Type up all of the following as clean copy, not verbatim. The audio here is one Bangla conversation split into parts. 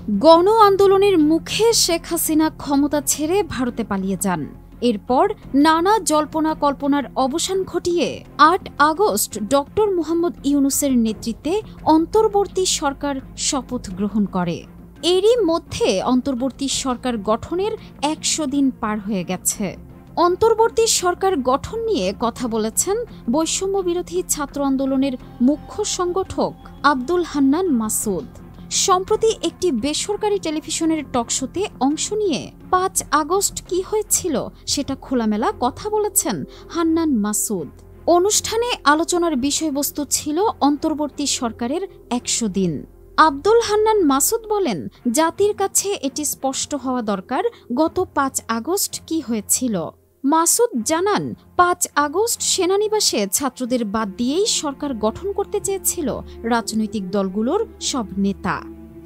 গণ আন্দোলনের মুখে শেখ হাসিনা ক্ষমতা ছেড়ে ভারতে পালিয়ে যান। এরপর নানা জল্পনা কল্পনার অবসান ঘটিয়ে ৮ আগস্ট ডক্টর মুহাম্মদ ইউনূসের নেতৃত্বে অন্তর্বর্তী সরকার শপথ গ্রহণ করে। এরই মধ্যে অন্তর্বর্তী সরকার গঠনের ১০০ দিন পার হয়ে গেছে। অন্তর্বর্তী সরকার গঠন নিয়ে কথা বলেছেন বৈষম্য বিরোধী ছাত্র আন্দোলনের মুখ্য সংগঠক আব্দুল হান্নান মাসুদ। সম্প্রতি একটি বেসরকারি টেলিভিশনের টকশোতে অংশ নিয়ে ৫ আগস্ট কি হয়েছিল সেটা খোলামেলা কথা বলেছেন হান্নান মাসুদ। অনুষ্ঠানে আলোচনার বিষয়বস্তু ছিল অন্তর্বর্তী সরকারের ১০০ দিন। আব্দুল হান্নান মাসুদ বলেন, জাতির কাছে এটি স্পষ্ট হওয়া দরকার গত ৫ আগস্ট কি হয়েছিল। মাসুদ জানান, ৫ আগস্ট সেনানিবাসে ছাত্রদের বাদ দিয়েই সরকার গঠন করতে চেয়েছিল রাজনৈতিক দলগুলোর সব নেতা।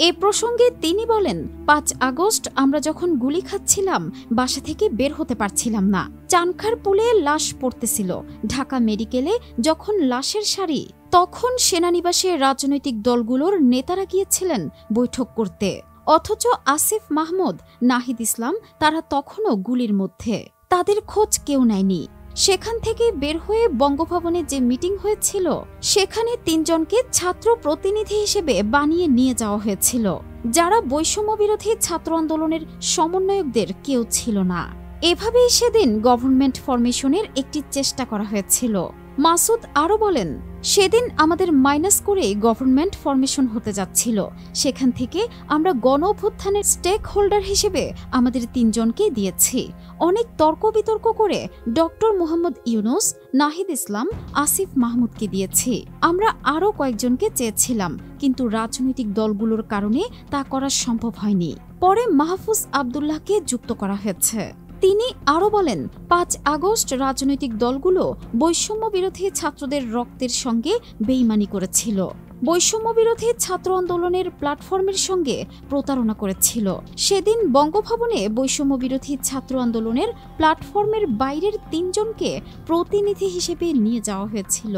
এ প্রসঙ্গে তিনি বলেন, ৫ আগস্ট আমরা যখন গুলি খাচ্ছিলাম বাসা থেকে বের হতে পারছিলাম না। চানখার পুলে লাশ পড়তেছিল। ঢাকা মেডিকেলে যখন লাশের সারি, তখন সেনানিবাসে রাজনৈতিক দলগুলোর নেতারা গিয়েছিলেন বৈঠক করতে, অথচ আসিফ মাহমুদ, নাহিদ ইসলাম তারা তখনও গুলির মধ্যে। তাদের খোঁজ কেউ নেয়নি। সেখান থেকে বের হয়ে বঙ্গভবনে যে মিটিং হয়েছিল সেখানে ৩ জনকে ছাত্র প্রতিনিধি হিসেবে বানিয়ে নিয়ে যাওয়া হয়েছিল, যারা বৈষম্য বিরোধী ছাত্র আন্দোলনের সমন্বয়কদের কেউ ছিল না। এভাবেই সেদিন গভর্নমেন্ট ফরমেশনের একটি চেষ্টা করা হয়েছিল। মাসুদ আরও বলেন, সেদিন আমাদের মাইনাস করে গভর্নমেন্ট ফরমেশন হতে যাচ্ছিল। সেখান থেকে আমরা গণ অভ্যুত্থানের স্টেক হোল্ডার হিসেবে আমাদের ৩ জনকে দিয়েছি। অনেক তর্ক বিতর্ক করে ডক্টর মুহাম্মদ ইউনূস, নাহিদ ইসলাম, আসিফ মাহমুদকে দিয়েছি। আমরা আরও কয়েকজনকে চেয়েছিলাম, কিন্তু রাজনৈতিক দলগুলোর কারণে তা করা সম্ভব হয়নি। পরে মাহফুজ আবদুল্লাহকে যুক্ত করা হয়েছে। তিনি আরও বলেন, ৫ আগস্ট রাজনৈতিক দলগুলো বৈষম্য বিরোধী ছাত্রদের রক্তের সঙ্গে বেইমানি করেছিল, বৈষম্য বিরোধী ছাত্র আন্দোলনের প্ল্যাটফর্মের সঙ্গে প্রতারণা করেছিল। সেদিন বঙ্গভবনে বৈষম্য বিরোধী ছাত্র আন্দোলনের প্ল্যাটফর্মের বাইরের ৩ জনকে প্রতিনিধি হিসেবে নিয়ে যাওয়া হয়েছিল।